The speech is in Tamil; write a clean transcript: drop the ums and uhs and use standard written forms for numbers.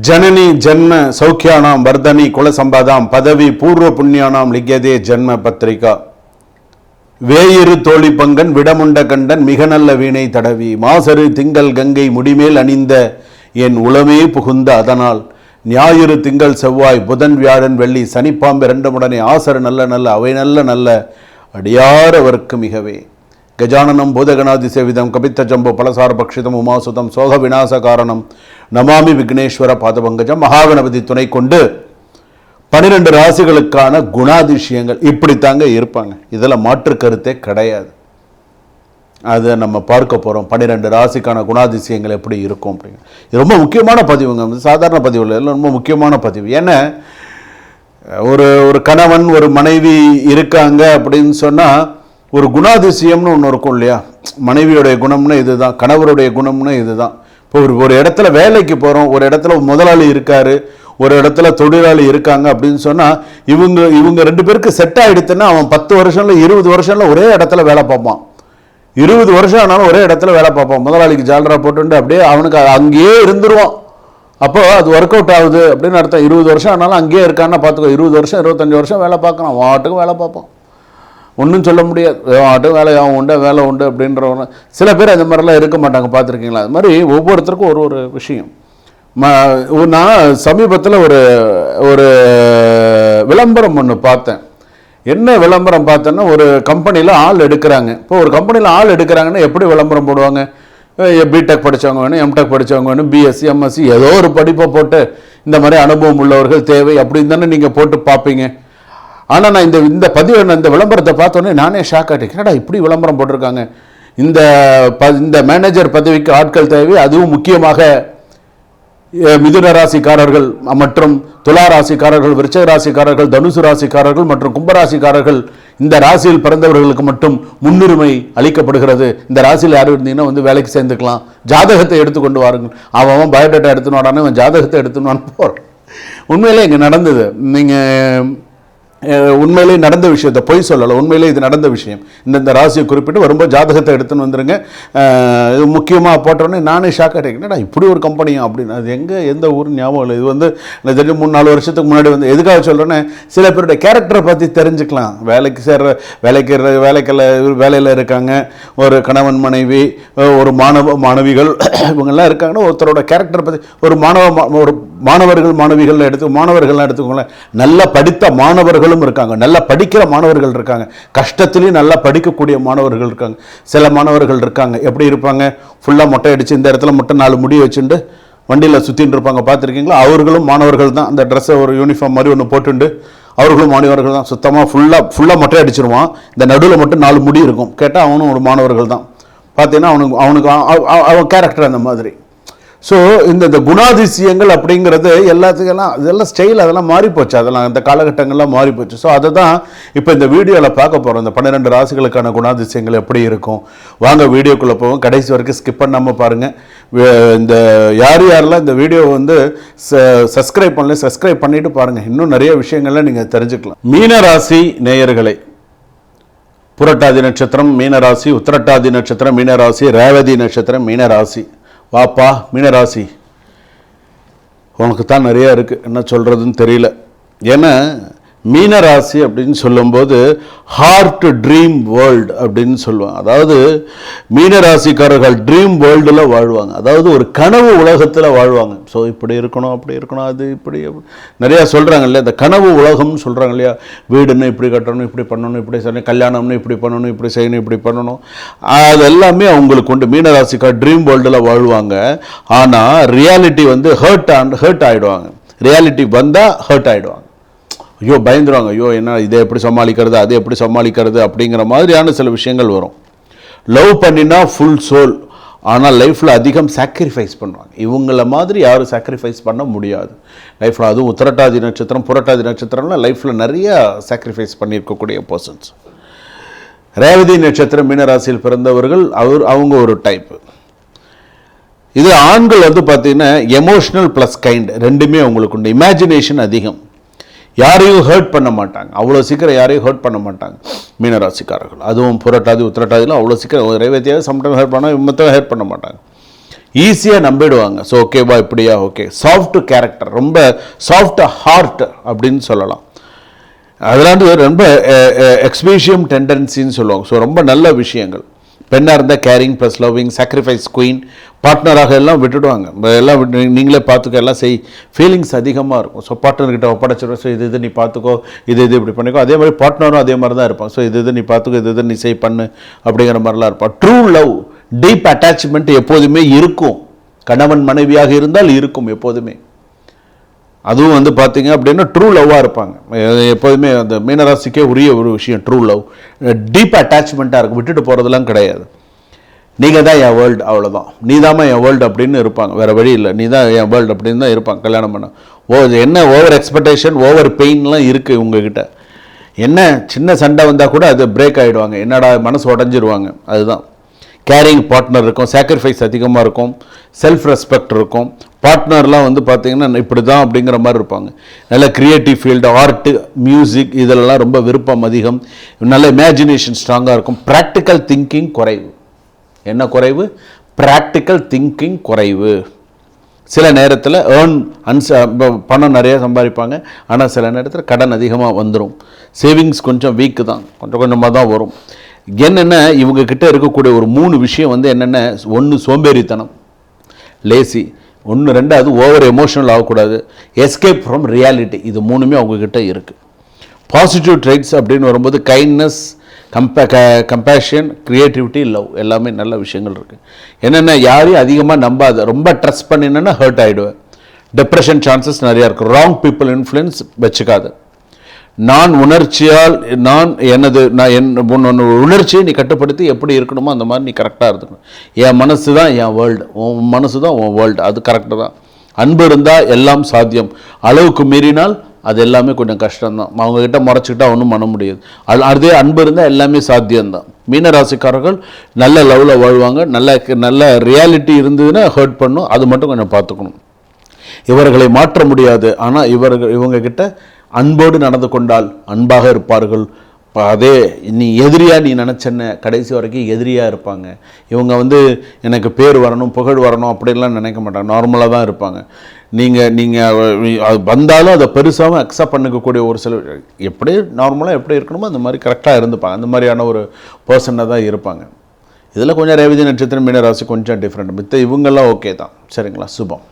जननी जन्म सौख्यानां वर्धनी कुल संपदां पदवी पूर्व पुण्यानां लिख्यदे जन्म पत्रिका வேயிரு தோழி பங்கன் விடமுண்ட கண்டன் மிக நல்ல வீணை தடவி மாசரு திங்கள் கங்கை முடிமேல் அணிந்த என் உளமே புகுந்த அதனால் ஞாயிறு திங்கள் செவ்வாய் புதன் வியாழன் வெள்ளி சனிப்பாம்பு இரண்டுமுடனே ஆசரு நல்ல நல்ல அவை நல்ல நல்ல அடியார் அவருக்கு மிகவே கஜானனம் பூதகணாதி சேவிதம் கபித்த ஜம்பு பலசார பக்ஷிதம் உமாசுதம் சோக விநாச காரணம் நமாமி விக்னேஸ்வர பாதபங்கஜம் மகாகணபதி துணை கொண்டு 12 ராசிகளுக்கான குணாதிசயங்கள் இப்படித்தாங்க இருப்பாங்க. இதில் மாற்று கருத்தே கிடையாது. அதை நம்ம பார்க்க போகிறோம். 12 ராசிக்கான குணாதிசயங்கள் எப்படி இருக்கும் அப்படிங்க. இது ரொம்ப முக்கியமான பதிவுங்க. சாதாரண பதிவு இல்லை, ரொம்ப முக்கியமான பதிவு. ஏன்னா ஒரு கணவன் ஒரு மனைவி இருக்காங்க அப்படின்னு சொன்னால் ஒரு குணாதிசயம்னு ஒன்று இருக்கும் இல்லையா. மனைவியுடைய குணம்னு இதுதான், கணவருடைய குணம்னு இதுதான். இப்போ ஒரு இடத்துல வேலைக்கு போகிறோம், ஒரு இடத்துல முதலாளி இருக்காரு, ஒரு இடத்துல தொழிலாளி இருக்காங்க அப்படின்னு சொன்னால் இவங்க 2 பேருக்கு செட் ஆகிடுதுன்னா அவன் 10 வருஷம்ல 20 வருஷம்ல ஒரே இடத்துல வேலை பார்ப்பான். 20 வருஷம் ஆனாலும் ஒரே இடத்துல வேலை பார்ப்பான். முதலாளிக்கு ஜாலரா போட்டு அப்படியே அவனுக்கு அங்கேயே இருந்துருவான். அப்போ அது ஒர்க் அவுட் ஆகுது அப்படின்னு அர்த்தம். 20 வருஷம் ஆனாலும் அங்கேயே இருக்கான்னு பார்த்துக்கோ. 20 வருஷம் 25 வருஷம் வேலை பார்க்கணும், வாட்டுக்கும் வேலை பார்ப்பான். ஒன்றும் சொல்ல முடியாது, வாட்டும் வேலை உண்டு வேலை உண்டு அப்படின்றவங்க. சில பேர் அந்த மாதிரிலாம் இருக்க மாட்டாங்க, பார்த்துருக்கீங்களா? அது மாதிரி ஒவ்வொருத்தருக்கும் ஒரு விஷயம். நான் சமீபத்தில் ஒரு விளம்பரம் ஒன்று பார்த்தேன். என்ன விளம்பரம் பார்த்தேன்னா, ஒரு கம்பெனியில் ஆள் எடுக்கிறாங்க. இப்போ ஒரு கம்பெனியில் ஆள் எடுக்கிறாங்கன்னா எப்படி விளம்பரம் போடுவாங்க? பிடெக் படித்தவங்க வேணும், எம்டெக் படித்தவங்க வேணும், பிஎஸ்சி எம்எஸ்சி ஏதோ ஒரு படிப்பை போட்டு இந்த மாதிரி அனுபவம் உள்ளவர்கள் தேவை அப்படின்னு தானே நீங்கள் போட்டு பார்ப்பீங்க. ஆனால் நான் இந்த பதிவு இந்த விளம்பரத்தை பார்த்தோன்னே நானே ஷாக் ஆகிட்டேன். என்னடா இப்படி விளம்பரம் போட்டிருக்காங்க? இந்த மேனேஜர் பதவிக்கு ஆட்கள் தேவை, அதுவும் முக்கியமாக மிதுன ராசிக்காரர்கள் மற்றும் துலா ராசிக்காரர்கள், விருச்சிக ராசிக்காரர்கள், தனுசு ராசிக்காரர்கள் மற்றும் கும்பராசிக்காரர்கள், இந்த ராசியில் பிறந்தவர்களுக்கு மட்டும் முன்னுரிமை அளிக்கப்படுகிறது. இந்த ராசியில் யாரும் இருந்தீங்கன்னா வந்து வேலைக்கு சேர்ந்துக்கலாம், ஜாதகத்தை எடுத்துக்கொண்டு வாருங்கள். அவன் பயோடேட்டா எடுத்துன்னு வாடானே அவன் ஜாதகத்தை எடுத்துன்னு வான்னு போகிறான். உண்மையிலே இங்கே நடந்தது. நீங்கள் உண்மையிலே நடந்த விஷயத்தை பொய் சொல்லலை, உண்மையிலே இது நடந்த விஷயம். இந்த ராசியை குறிப்பிட்டு வரும்போது ஜாதகத்தை எடுத்துன்னு வந்துருங்க. இது முக்கியமாக போட்டோன்னே நானே ஷாக் ஆகிட்டேன். இப்படி ஒரு கம்பெனியும் அப்படின்னு. அது எந்த ஊர் ஞாபகம் இல்லை. இது வந்து எனக்கு தெரிஞ்சு 3-4 வருஷத்துக்கு முன்னாடி வந்து எதுக்காக சொல்கிறேன்னே, சில பேருடைய கேரக்டரை பற்றி தெரிஞ்சுக்கலாம். வேலையில் இருக்காங்க, ஒரு கணவன் மனைவி, ஒரு மாணவிகள் இவங்கெல்லாம் இருக்காங்கன்னா ஒருத்தரோட கேரக்டரை பற்றி ஒரு மாணவர்கள்லாம் எடுத்துக்கோங்களேன். நல்லா படித்த மாணவர்களும் இருக்காங்க, நல்லா படிக்கிற மாணவர்கள் இருக்காங்க, கஷ்டத்திலையும் நல்லா படிக்கக்கூடிய மாணவர்கள் இருக்காங்க. சில மாணவர்கள் இருக்காங்க எப்படி இருப்பாங்க, ஃபுல்லாக மொட்டை அடித்து இந்த இடத்துல மட்டும் 4 முடி வச்சுட்டு வண்டியில் சுற்றின்னு இருப்பாங்க, பார்த்துருக்கீங்களா? அவர்களும் மாணவர்கள் தான். அந்த ட்ரெஸ்ஸை ஒரு யூனிஃபார்ம் மாதிரி ஒன்று போட்டுண்டு அவர்களும் மாணவர்கள் தான். சுத்தமாக ஃபுல்லாக மொட்டை அடிச்சிருவான், இந்த நடுவில் மட்டும் 4 முடி இருக்கும். கேட்டால் அவனும் ஒரு மாணவர்கள் தான். பார்த்தீங்கன்னா அவனுக்கு அவன் கேரக்டர் அந்த மாதிரி. ஸோ இந்த குணாதிசயங்கள் அப்படிங்கிறது இதெல்லாம் ஸ்டைல் அதெல்லாம் மாறிப்போச்சு, அதெல்லாம் அந்த காலகட்டங்கள்லாம் மாறிப்போச்சு. ஸோ அதை தான் இப்போ இந்த வீடியோவில் பார்க்க போகிறோம். இந்த 12 ராசிகளுக்கான குணாதிசயங்கள் எப்படி இருக்கும். வாங்க வீடியோக்குள்ளே போவோம். கடைசி வரைக்கும் ஸ்கிப் பண்ணாமல் பாருங்கள். இந்த யாரெல்லாம் இந்த வீடியோவை வந்து சப்ஸ்கிரைப் பண்ணல, சப்ஸ்கிரைப் பண்ணிவிட்டு பாருங்கள். இன்னும் நிறைய விஷயங்கள்லாம் நீங்கள் தெரிஞ்சுக்கலாம். மீனராசி நேயர்களை, புரட்டாதி நட்சத்திரம் மீனராசி, உத்திரட்டாதி நட்சத்திரம் மீனராசி, ரேவதி நட்சத்திரம் மீனராசி. வாப்பா மீனராசி, உனக்கு தான் நிறையா இருக்குது, என்ன சொல்கிறதுன்னு தெரியல. ஏன்னா மீனராசி அப்படின்னு சொல்லும்போது ஹார்ட் ட்ரீம் வேர்ல்டு அப்படின்னு சொல்லுவாங்க. அதாவது மீனராசிக்காரர்கள் ட்ரீம் வேர்ல்டில் வாழ்வாங்க, அதாவது ஒரு கனவு உலகத்தில் வாழ்வாங்க. ஸோ இப்படி இருக்கணும், அப்படி இருக்கணும், அது இப்படி நிறையா சொல்கிறாங்க இல்லையா, இந்த கனவு உலகம்னு சொல்கிறாங்க இல்லையா. வீடுன்னு இப்படி கட்டணும், இப்படி பண்ணணும், இப்படி செய்யணும், கல்யாணம்னு இப்படி பண்ணணும், இப்படி செய்யணும், இப்படி பண்ணணும், அது எல்லாமே அவங்களுக்கு உண்டு. மீனராசிக்கார் ட்ரீம் வேர்ல்டில் வாழ்வாங்க. ஆனால் ரியாலிட்டி வந்து ஹர்ட் ஆகிடுவாங்க. ரியாலிட்டி வந்தால் ஹர்ட் ஆகிடுவாங்க. ஐயோ பயந்துருவாங்க, ஐயோ என்ன இதை எப்படி சமாளிக்கிறது, அதை எப்படி சமாளிக்கிறது அப்படிங்கிற மாதிரியான சில விஷயங்கள் வரும். லவ் பண்ணினா ஃபுல் சோல், ஆனால் லைஃப்பில் அதிகம் சாக்ரிஃபைஸ் பண்ணுவாங்க. இவங்கள மாதிரி யாரும் சாக்ரிஃபைஸ் பண்ண முடியாது லைஃப்பில். அதுவும் உத்திரட்டாதி நட்சத்திரம் புரட்டாதி நட்சத்திரம்லாம் லைஃப்பில் நிறைய சாக்ரிஃபைஸ் பண்ணியிருக்கக்கூடிய பர்சன்ஸ். ரேவதி நட்சத்திரம் மீனராசியில் பிறந்தவர்கள் அவங்க ஒரு டைப்பு. இது ஆண்கள் வந்து பார்த்தீங்கன்னா எமோஷ்னல் ப்ளஸ் கைண்ட் ரெண்டுமே அவங்களுக்கு உண்டு. இமேஜினேஷன் அதிகம், யாரையும் ஹர்ட் பண்ண மாட்டாங்க, அவ்வளோ சீக்கிரம் யாரையும் ஹர்ட் பண்ண மாட்டாங்க மீனராசிக்காரர்கள். அதுவும் புரட்டாதி உத்திரட்டாதியில் அவ்வளோ சீக்கிரம் ரேவதியாக சம்டைம் ஹர்ட் பண்ணால் மொத்தம் ஹர்ட் பண்ண மாட்டாங்க. ஈஸியாக நம்பிடுவாங்க. ஸோ ஓகேவா இப்படியா, ஓகே. சாஃப்ட் கேரக்டர், ரொம்ப சாஃப்ட் ஹார்ட் அப்படின்னு சொல்லலாம். அதெல்லாம் ரொம்ப எக்ஸ்பீஷியம் டெண்டன்சின்னு சொல்லுவாங்க. ஸோ ரொம்ப நல்ல விஷயங்கள். பெண்ணாக இருந்தால் caring plus loving, sacrifice queen, பார்ட்னராக எல்லாம் விட்டுடுவாங்க. எல்லாம் விட்டு நீங்களே பார்த்துக்கோ, எல்லாம் ஃபீலிங்ஸ் அதிகமாக இருக்கும். ஸோ பார்ட்னர்கிட்ட ஒப்படைச்சிடும். ஸோ இது நீ பார்த்துக்கோ, இது இப்படி பண்ணிக்கோ. அதே மாதிரி பார்ட்னரும் அதே மாதிரி தான் இருப்பான். ஸோ இது நீ பார்த்துக்கோ, இது நீ பண்ணு அப்படிங்கிற மாதிரிலாம் இருப்பான். ட்ரூ லவ், டீப் அட்டாச்மெண்ட் எப்போதுமே இருக்கும். கணவன் மனைவியாக இருந்தால் இருக்கும் எப்போதுமே. அதுவும் வந்து பார்த்தீங்க அப்படின்னா ட்ரூ லவ்வாக இருப்பாங்க எப்போதுமே. அந்த மீனராசிக்கே உரிய ஒரு விஷயம் ட்ரூ லவ். டீப் அட்டாச்மெண்ட்டாக இருக்கும், விட்டுட்டு போகிறதுலாம் கிடையாது. நீங்கள் தான் என் வேர்ல்டு, அவ்வளோதான். நீ தாம்மா என் வேர்ல்டு அப்படின்னு இருப்பாங்க. வேறு வழி இல்லை, நீ தான் என் வேர்ல்டு அப்படின்னு தான் இருப்பாங்க கல்யாணம் பண்ண. என்ன ஓவர் எக்ஸ்பெக்டேஷன், ஓவர் பெயின்லாம் இருக்குது உங்ககிட்ட. என்ன சின்ன சண்டை வந்தால் கூட அது பிரேக் ஆகிடுவாங்க. என்னடா மனசு உடஞ்சிருவாங்க. அதுதான். கேரிங் பார்ட்னர் இருக்கும், சாக்ரிஃபைஸ் அதிகமாக இருக்கும், செல்ஃப் ரெஸ்பெக்ட் இருக்கும். பார்ட்னர்லாம் வந்து பார்த்திங்கன்னா இப்படி தான் அப்படிங்கிற மாதிரி இருப்பாங்க. நல்ல க்ரியேட்டிவ் ஃபீல்டு, ஆர்ட்டு, மியூசிக் இதிலெல்லாம் ரொம்ப விருப்பம் அதிகம். நல்ல இமேஜினேஷன் ஸ்ட்ராங்காக இருக்கும். ப்ராக்டிக்கல் திங்கிங் குறைவு. என்ன குறைவு? ப்ராக்டிக்கல் திங்கிங் குறைவு. சில நேரத்தில் பணம் நிறைய சம்பாதிப்பாங்க, ஆனால் சில நேரத்தில் கடன் அதிகமாக வந்துடும். சேவிங்ஸ் கொஞ்சம் வீக்கு தான், கொஞ்சம் கொஞ்சமாக தான் வரும். என்னென்ன இவங்கக்கிட்ட இருக்கக்கூடிய ஒரு 3 விஷயம் வந்து என்னென்ன, 1 சோம்பேறித்தனம், லேசி, 1 2 ஓவர் எமோஷனல் ஆகக்கூடாது, எஸ்கேப் ஃப்ரம் ரியாலிட்டி. இது 3மே அவங்கக்கிட்ட இருக்குது. பாசிட்டிவ் ட்ரைட்ஸ் அப்படின்னு வரும்போது கைண்ட்னஸ், கம்பேஷன், க்ரியேட்டிவிட்டி, லவ், எல்லாமே நல்ல விஷயங்கள் இருக்குது. என்னென்ன, யாரையும் அதிகமாக நம்பாத, ரொம்ப ட்ரஸ்ட் பண்ணினா ஹர்ட் ஆகிடுவேன். டிப்ரெஷன் சான்சஸ் நிறையா இருக்குது. ராங் பீப்புள் இன்ஃப்ளூயன்ஸ் வச்சுக்காது. நான் உணர்ச்சியால் உன்னோட உணர்ச்சியை நீ கட்டுப்படுத்தி எப்படி இருக்கணுமோ அந்த மாதிரி நீ கரெக்டாக இருந்துக்கணும். என் மனசு தான் என் வேர்ல்டு, உன் மனசு தான் உன் வேர்ல்டு, அது கரெக்டு தான். அன்பு இருந்தால் எல்லாம் சாத்தியம். அளவுக்கு மீறினால் அது எல்லாமே கொஞ்சம் கஷ்டம்தான். அவங்கக்கிட்ட முறைச்சிக்கிட்டா ஒன்றும் பண்ண முடியாது. அதே அன்பு இருந்தால் எல்லாமே சாத்தியம்தான். மீனராசிக்காரர்கள் நல்ல லவ்வில் வாழ்வாங்க. நல்ல ரியாலிட்டி இருந்ததுன்னா ஹர்ட் பண்ணும், அது மட்டும் கொஞ்சம் பார்த்துக்கணும். இவர்களை மாற்ற முடியாது, ஆனால் இவங்கக்கிட்ட அன்போடு நடந்து கொண்டால் அன்பாக இருப்பார்கள். அதே நீ எதிரியாக நீ நினச்சென்ன கடைசி வரைக்கும் எதிரியாக இருப்பாங்க. இவங்க வந்து எனக்கு பேர் வரணும், புகழ் வரணும் அப்படின்லாம் நினைக்க மாட்டாங்க. நார்மலாக தான் இருப்பாங்க. நீங்கள் அது வந்தாலும் அதை பெருசாகவும் அக்செப்ட் பண்ணிக்கக்கூடிய ஒரு சில, எப்படி நார்மலாக எப்படி இருக்கணுமோ அந்த மாதிரி கரெக்டாக இருந்துப்பாங்க. அந்த மாதிரியான ஒரு பர்சனாக தான் இருப்பாங்க. இதில் கொஞ்சம் ரேவதி நட்சத்திரம், மீனராசி கொஞ்சம் டிஃப்ரெண்ட். மித்த இவங்கெல்லாம் ஓகே தான். சரிங்களா? சுபம்.